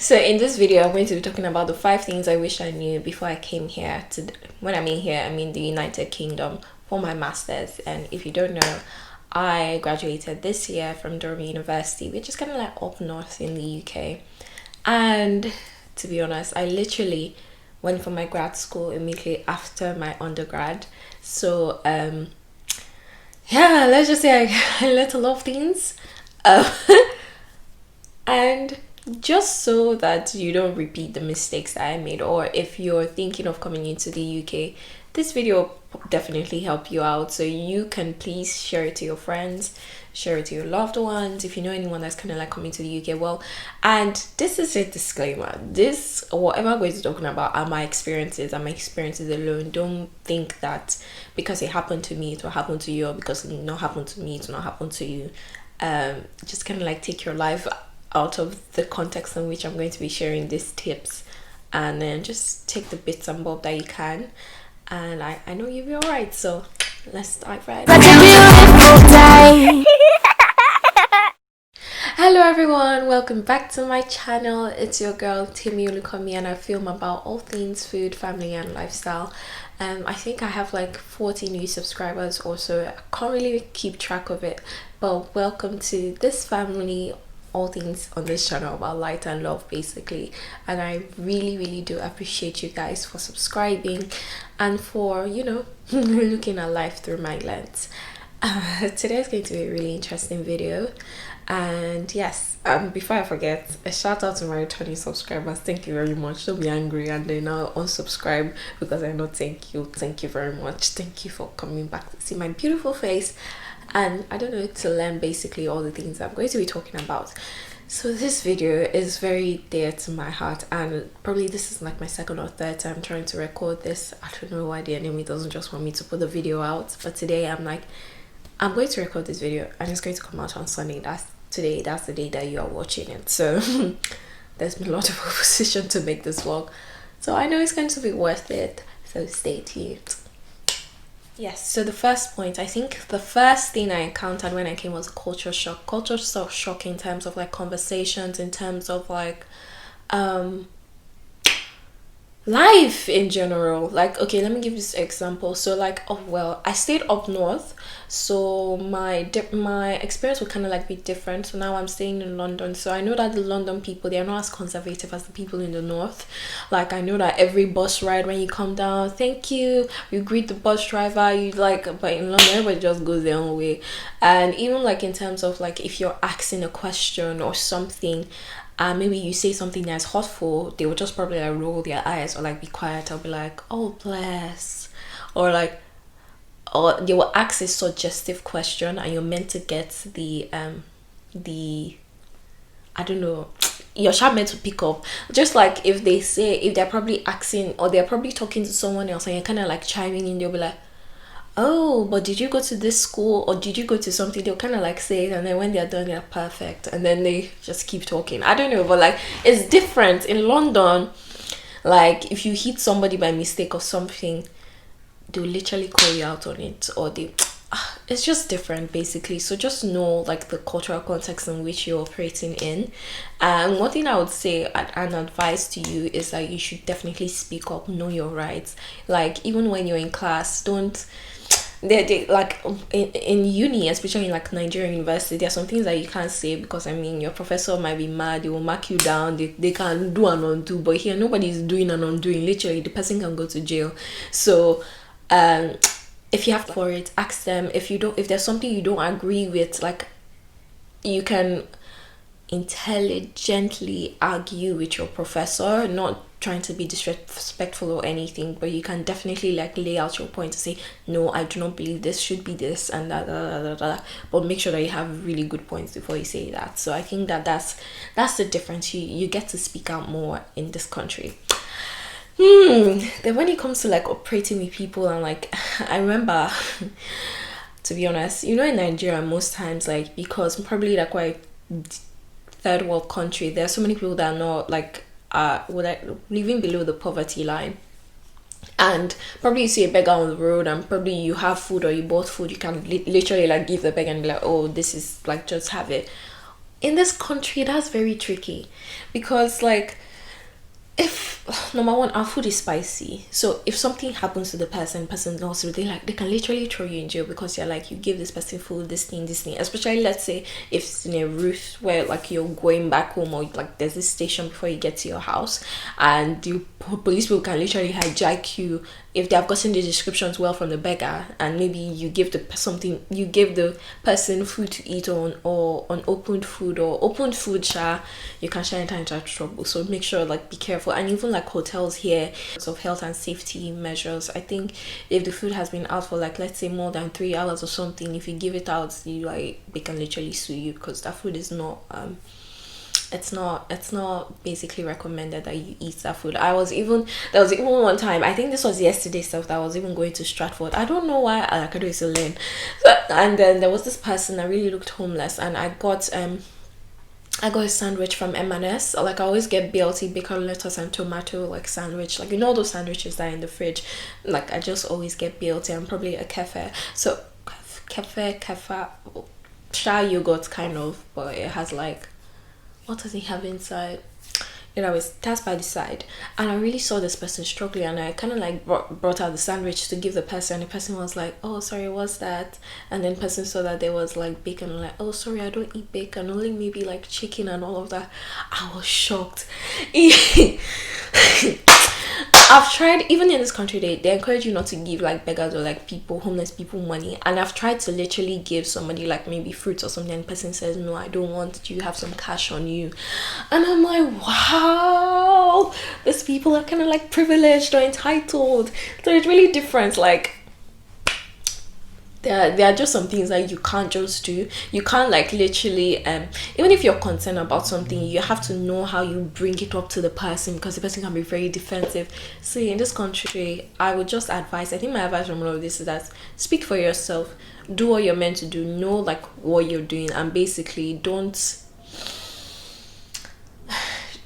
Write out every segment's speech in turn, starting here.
So in this video, I'm going to be talking about the 5 things I wish I knew before I came here. When I mean here, I mean the United Kingdom for my master's. And if you don't know, I graduated this year from Durham University, which is kind of like up north in the UK. And to be honest, I literally went for my grad school immediately after my undergrad. So yeah, let's just say I learned a lot of things. Um, and just so that you don't repeat the mistakes that I made, or if you're thinking of coming into the UK, this video will definitely help you out. So you can please share it to your friends, share it to your loved ones, if you know anyone that's kind of like coming to the UK. Well, and this is a disclaimer, this whatever I'm going to be talking about are my experiences and my experiences alone. Don't think that because it happened to me it will happen to you, or because it not happened to me it will not happen to you. Just kind of like take your life out of the context in which I'm going to be sharing these tips, and then just take the bits and bobs that you can, and I know you'll be alright. So let's dive right in. Hello everyone, welcome back to my channel. It's your girl Tèmi, and I film about all things food, family and lifestyle. I think I have like 40 new subscribers or so. I can't really keep track of it, but welcome to this family. All things on this channel about light and love basically, and I really do appreciate you guys for subscribing and for, you know, looking at life through my lens. Today is going to be a really interesting video, and yes, before I forget, a shout out to my returning subscribers. Thank you very much. Don't be angry and then now unsubscribe because I know. Thank you very much. Thank you for coming back to see my beautiful face, and I don't know, to learn basically all the things I'm going to be talking about. So this video is very dear to my heart, and probably this is like my second or third time trying to record this. I don't know why the enemy doesn't just want me to put the video out, but today I'm like, I'm going to record this video and it's going to come out on Sunday. That's the day that you are watching it. So there's been a lot of opposition to make this vlog, so I know it's going to be worth it, so stay tuned. Yes, so the first point, I think the first thing I encountered when I came was culture shock. Culture shock in terms of like conversations, in terms of like life in general. Like, okay, let me give this example. So like, oh well, I stayed up north, so my experience would kind of like be different. So now I'm staying in London, so I know that the London people, they are not as conservative as the people in the north. Like, I know that every bus ride, when you come down, thank you greet the bus driver, you like, but in London everybody just goes their own way. And even like in terms of like, if you're asking a question or something, maybe you say something that's hurtful, they will just probably like roll their eyes or like be quiet. I'll be like, oh bless, or like, or they will ask a suggestive question and you're meant to get the I don't know, you're sure meant to pick up. Just like if they say, if they're probably asking or they're probably talking to someone else and you're kind of like chiming in, they'll be like, oh, but did you go to this school, or did you go to something? They'll kind of like say it, and then when they're done, they're perfect, and then they just keep talking. I don't know, but like, it's different in London. Like, if you hit somebody by mistake or something, they'll literally call you out on it, or it's just different basically. So just know like the cultural context in which you're operating in. And one thing I would say and advice to you is that you should definitely speak up, know your rights. Like, even when you're in class, don't they like in uni, especially in like Nigerian university, there are some things that you can't say because, I mean, your professor might be mad, they will mark you down, they can do an undo. But here nobody's doing an undoing. Literally the person can go to jail. So if you have for it, ask them. If there's something you don't agree with, like, you can intelligently argue with your professor, not trying to be disrespectful or anything, but you can definitely like lay out your point to say, no, I do not believe this should be this and that, but make sure that you have really good points before you say that. So I think that's the difference. You get to speak out more in this country. Then when it comes to like operating with people, and like, I remember to be honest, you know, in Nigeria most times, like, because probably like quite third world country, there are so many people that are not like living below the poverty line, and probably you see a beggar on the road and probably you have food or you bought food, you can literally like give the beggar and be like, oh, this is like, just have it. in this country, that's very tricky, because like, if number one, our food is spicy, so if something happens to the person also, they can literally throw you in jail, because you're like, you give this person food, this thing, especially let's say if it's in a route where like you're going back home, or like there's this station before you get to your house, and the police people can literally hijack you if they have gotten the descriptions well from the beggar, and maybe you give you give the person food to eat on, or on opened food, or opened food you can enter into trouble. So make sure, like, be careful. And even like hotels here, of health and safety measures, I think if the food has been out for like, let's say, more than 3 hours or something, if you give it out, you like, they can literally sue you, because that food is not it's not basically recommended that you eat that food. There was even one time, I think this was yesterday stuff, that I was even going to Stratford. I don't know why, I could do learn. So, and then there was this person that really looked homeless, and I got a sandwich from M&S. Like, I always get BLT, bacon, lettuce and tomato, like, sandwich, like, you know, those sandwiches that are in the fridge. Like, I just always get BLT and probably a cafe. So cafe sha yogurt kind of, but it has like, what does it have inside? That's by the side. And I really saw this person struggling, and I kind of like brought out the sandwich to give the person. The person was like, oh, sorry, what's that? And then the person saw that there was like bacon, and like, oh, sorry, I don't eat bacon, only maybe like chicken and all of that. I was shocked. I've tried, even in this country, they encourage you not to give like beggars or like homeless people money, and I've tried to literally give somebody like maybe fruits or something, and the person says, no, I don't want, do you have some cash on you? And I'm like, wow, these people are kind of like privileged or entitled. So it's really different. Like, there are just some things that you can't just do. You can't like literally even if you're concerned about something, you have to know how you bring it up to the person, because the person can be very defensive. So in this country, I would just advise, I think my advice from all of this is that speak for yourself, do what you're meant to do, know like what you're doing, and basically don't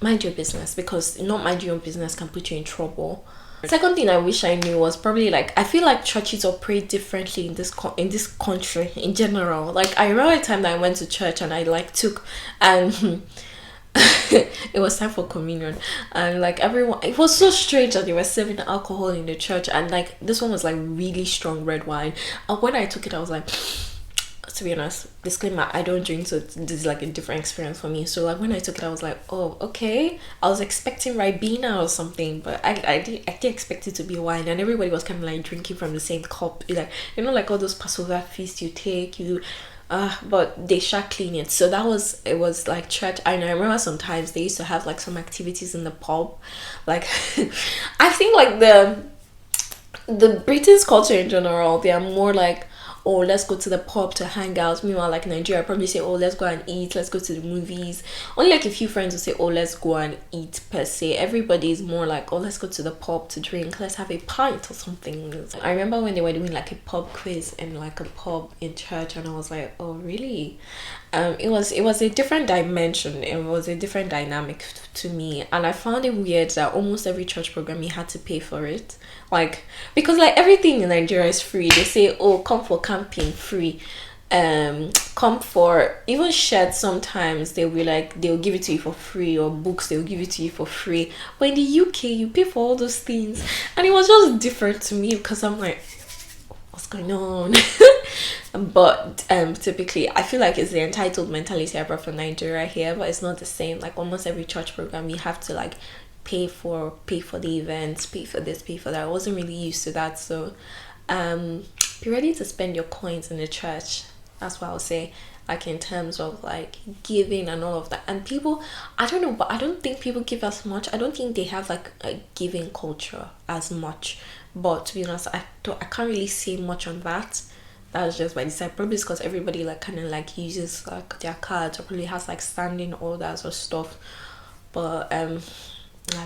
mind your business, because not mind your own business can put you in trouble. Second thing I wish I knew was probably like, I feel like churches operate differently in this country in general. Like, I remember a time that I went to church, and I like took, and it was time for communion, and like everyone, it was so strange that they were serving alcohol in the church, and like this one was like really strong red wine, and when I took it, I was like, to be honest, disclaimer, I don't drink, so this is like a different experience for me. So like when I took it, I was like, oh, okay. I was expecting Ribena or something, but I didn't expect it to be wine, and everybody was kind of like drinking from the same cup, like, you know, like all those Passover feasts you take, but they shall clean it. So it was like church. I know, I remember sometimes they used to have like some activities in the pub, like I think like the British culture in general, they are more like, oh, let's go to the pub to hang out. Meanwhile, like Nigeria, I probably say, oh, let's go and eat, let's go to the movies. Only like a few friends will say, oh, let's go and eat per se. Everybody is more like, oh, let's go to the pub to drink, let's have a pint or something. I remember when they were doing like a pub quiz in like a pub in church, and I was like, oh, really? It was a different dimension. It was a different dynamic to me, and I found it weird that almost every church program you had to pay for it. Like, because like everything in Nigeria is free. They say, oh, come for camping, free. Come for even shirts, sometimes they'll give it to you for free, or books, they'll give it to you for free. But in the UK, you pay for all those things, and it was just different to me, because I'm like, what's going on? But typically I feel like it's the entitled mentality I brought from Nigeria here, but it's not the same. Like almost every church program, you have to like pay for the events, pay for this, pay for that. I wasn't really used to that. So be ready to spend your coins in the church. That's what I'll say, like in terms of like giving and all of that. And people, I don't know, but I don't think people give as much. I don't think they have like a giving culture as much. But to be honest, I can't really say much on that. That's just by design. Probably because everybody like kind of like uses like their cards, or probably has like standing orders or stuff. But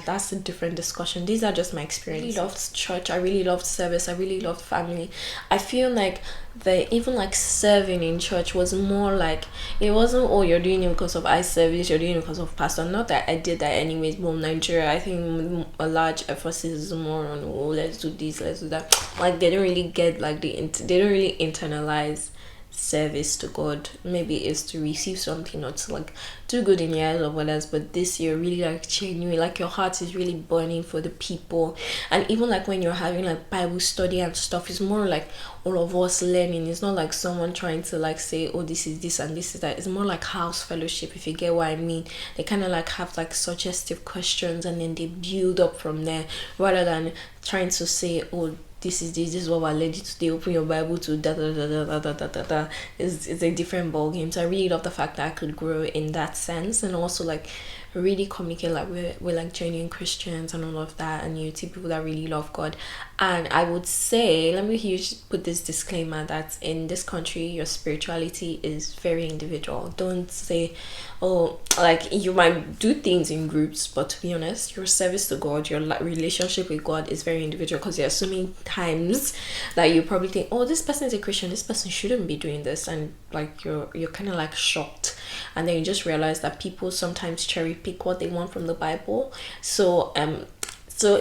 that's a different discussion. These are just my experience. I really loved church, I really loved service, I really loved family. I feel like even like serving in church was more like, it wasn't, oh, you're doing it because of eye service, you're doing it because of pastor. Not that I did that anyways, but in Nigeria, I think a large emphasis is more on, oh, let's do this, let's do that. Like they don't really get like they don't really internalize service to God. Maybe it's to receive something or to like do good in the eyes of others, but this year really like genuine, like your heart is really burning for the people. And even like when you're having like Bible study and stuff, it's more like all of us learning. It's not like someone trying to like say, oh, this is this and this is that. It's more like house fellowship, if you get what I mean. They kind of like have like suggestive questions and then they build up from there, rather than trying to say, oh, this is what we're led you to do. Open your Bible to da da da da da da da da da. It's a different ball game. So I really love the fact that I could grow in that sense, and also like really communicate like we're like genuine Christians and all of that, and you see people that really love God. And I would say, let me here put this disclaimer that in this country your spirituality is very individual. Don't say, oh, like you might do things in groups, but to be honest, your service to God, your relationship with God is very individual, because you're assuming times that you probably think, oh, this person is a Christian, this person shouldn't be doing this, and like you're kind of like shocked, and then you just realize that people sometimes cherry pick what they want from the Bible. So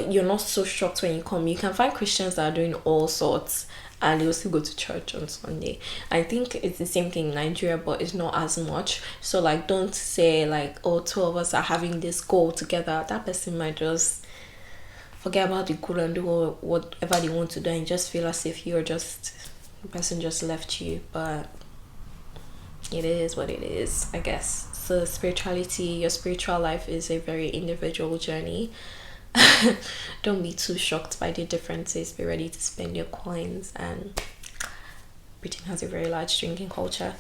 you're not so shocked when you come. You can find Christians that are doing all sorts and they'll still go to church on Sunday. I think it's the same thing in Nigeria, but it's not as much. So like don't say like, oh, two of us are having this goal together. That person might just forget about the goal and do whatever they want to do and just feel as if you're just the person just left you. But it is what it is, I guess. So spirituality, your spiritual life is a very individual journey. Don't be too shocked by the differences. Be ready to spend your coins. And Britain has a very large drinking culture.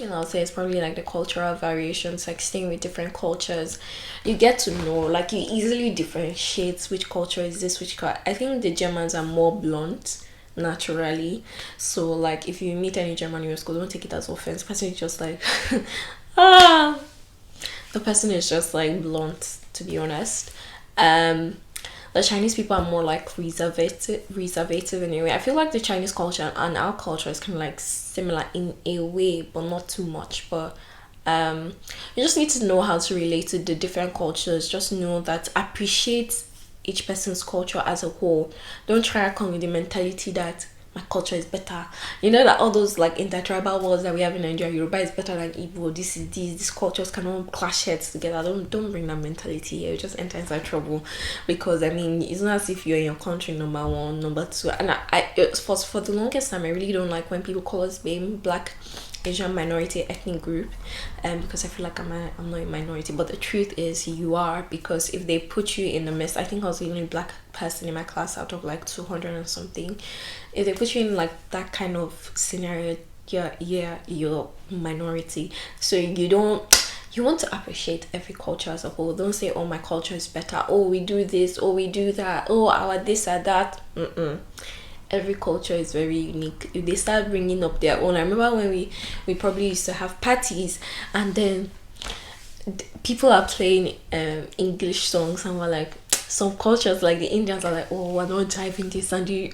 I'll say it's probably like the cultural variations, like staying with different cultures. You get to know, like you easily differentiate which culture is this, which culture. I think the Germans are more blunt naturally. So like if you meet any German in your school, don't take it as offense. The person is just like ah, the person is just like blunt, to be honest. The Chinese people are more like reservative in a way. I feel like the Chinese culture and our culture is kind of like similar in a way, but not too much. But you just need to know how to relate to the different cultures. Just know that appreciate each person's culture as a whole. Don't try to come with the mentality that my culture is better. You know that all those like intertribal wars that we have in Nigeria, Yoruba is better than Igbo. This is these cultures cannot clash heads together. Don't bring that mentality here. You just enter inside trouble, because I mean it's not as if you're in your country number one, number two. And for the longest time I really don't like when people call us being black Asian minority ethnic group, because I feel like I'm not a minority, but the truth is you are, because if they put you in the midst, I think I was the only black person in my class out of like 200 and something. If they put you in like that kind of scenario, you're minority. So you want to appreciate every culture as a whole. Don't say, oh, my culture is better, oh, we do this, oh, we do that, oh, our this or that. Every culture is very unique. If they start bringing up their own, I remember when we probably used to have parties, and then people are playing English songs, and we're like, some cultures like the Indians are like, oh, we're not driving this, and the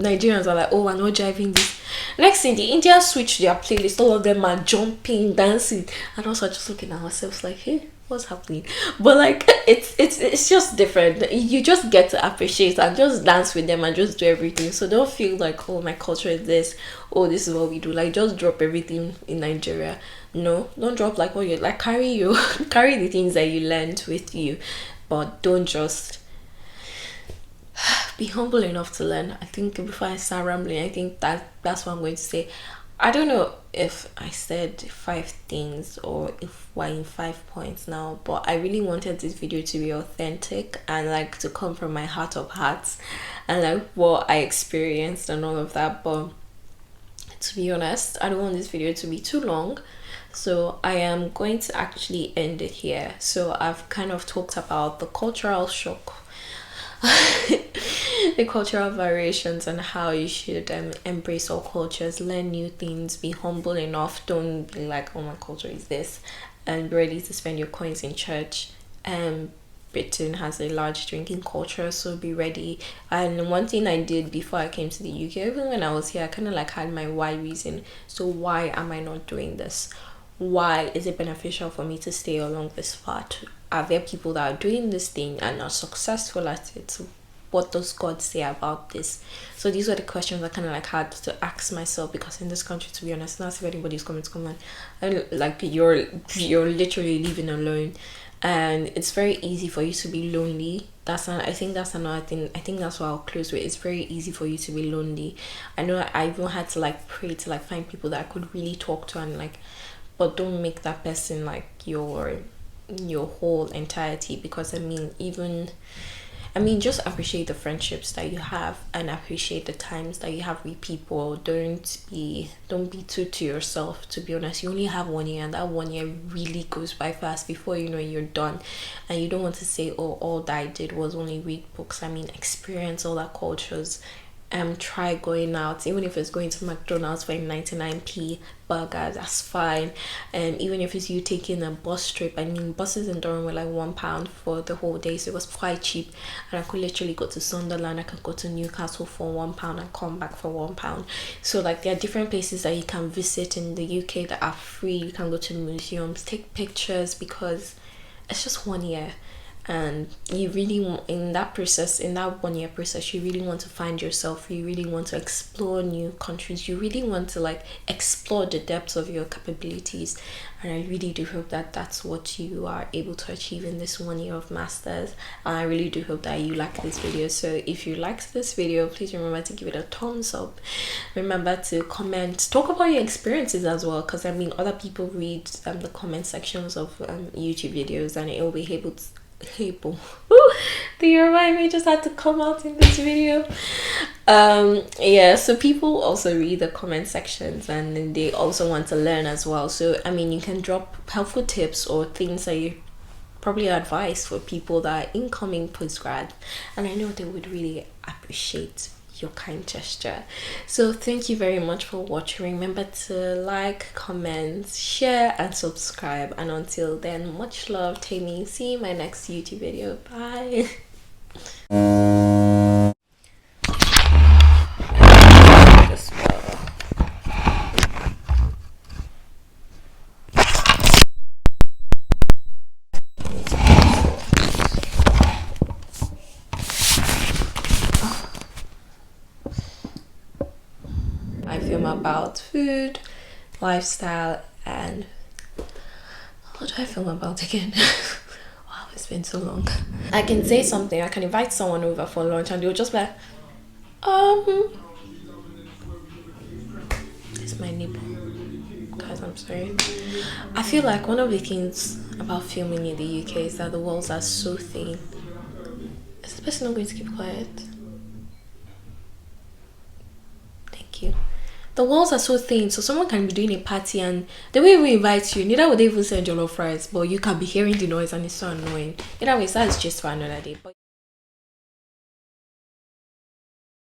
Nigerians are like, oh, we're not driving this. Next thing, the Indians switch their playlist, all of them are jumping, dancing, and also just looking at ourselves like, hey, what's happening? But like it's just different. You just get to appreciate and just dance with them and just do everything. So don't feel like, oh, my culture is this, oh, this is what we do. Like just drop everything in Nigeria. No, don't drop like what you like. Carry the things that you learned with you, but don't just be humble enough to learn. I think before I start rambling, I think that's what I'm going to say. I don't know if I said 5 things or if we're in 5 points now, but I really wanted this video to be authentic and like to come from my heart of hearts and like what I experienced and all of that. But to be honest, I don't want this video to be too long, so I am going to actually end it here. So I've kind of talked about the cultural shock, the cultural variations, and how you should embrace all cultures, learn new things, be humble enough, don't be like, oh, my culture is this, and be ready to spend your coins in church. Britain has a large drinking culture, so be ready. And one thing I did before I came to the UK, even when I was here, I kind of like had my why reason. So why am I not doing this? Why is it beneficial for me to stay along this path? Are there people that are doing this thing and are successful at it? what does God say about this? So these were the questions I kind of like had to ask myself, because in this country, to be honest, not if anybody's coming to come and like you're literally living alone, and it's very easy for you to be lonely. I think that's another thing. I think that's what I'll close with. It's very easy for you to be lonely. I know I even had to like pray to like find people that I could really talk to, and like, but don't make that person like your whole entirety, because just appreciate the friendships that you have, and appreciate the times that you have with people. Don't be too to yourself. To be honest, you only have 1 year, and that 1 year really goes by fast. Before you know it, you're done, and you don't want to say, oh, all that I did was only read books. Experience all that cultures. Try going out, even if it's going to McDonald's for a 99p burger, that's fine. Even if it's you taking a bus trip, buses in Durham were like £1 for the whole day, so it was quite cheap, and I could literally go to Sunderland, I could go to Newcastle for £1 and come back for £1. So like there are different places that you can visit in the UK that are free. You can go to museums, take pictures, because it's just 1 year. And you really want, in that 1 year process, you really want to find yourself. You really want to explore new countries. You really want to like explore the depths of your capabilities, and I really do hope that that's what you are able to achieve in this 1 year of masters. And I really do hope that you like this video. So if you liked this video, please remember to give it a thumbs up. Remember to comment, talk about your experiences as well, because other people read the comment sections of YouTube videos, and it will be able to the Yoruba me just had to come out in this video. Yeah, so people also read the comment sections, and then they also want to learn as well. So you can drop helpful tips or things that you probably advice for people that are incoming postgrad, and I know they would really appreciate your kind gesture. So thank you very much for watching. Remember to like, comment, share, and subscribe. And until then, much love, Tèmi. See you in my next YouTube video. Bye. I film about food, lifestyle, and what do I film about again? Wow, it's been so long. I can say something, I can invite someone over for lunch, and they'll just be like, it's my neighbor. Guys, I'm sorry. I feel like one of the things about filming in the UK is that the walls are so thin. Is this person not going to keep quiet? Thank you. The walls are so thin, so someone can be doing a party and they won't even invite you. Neither would they even send jollof fries, but you can be hearing the noise and it's so annoying. Either way, that's just for another day. But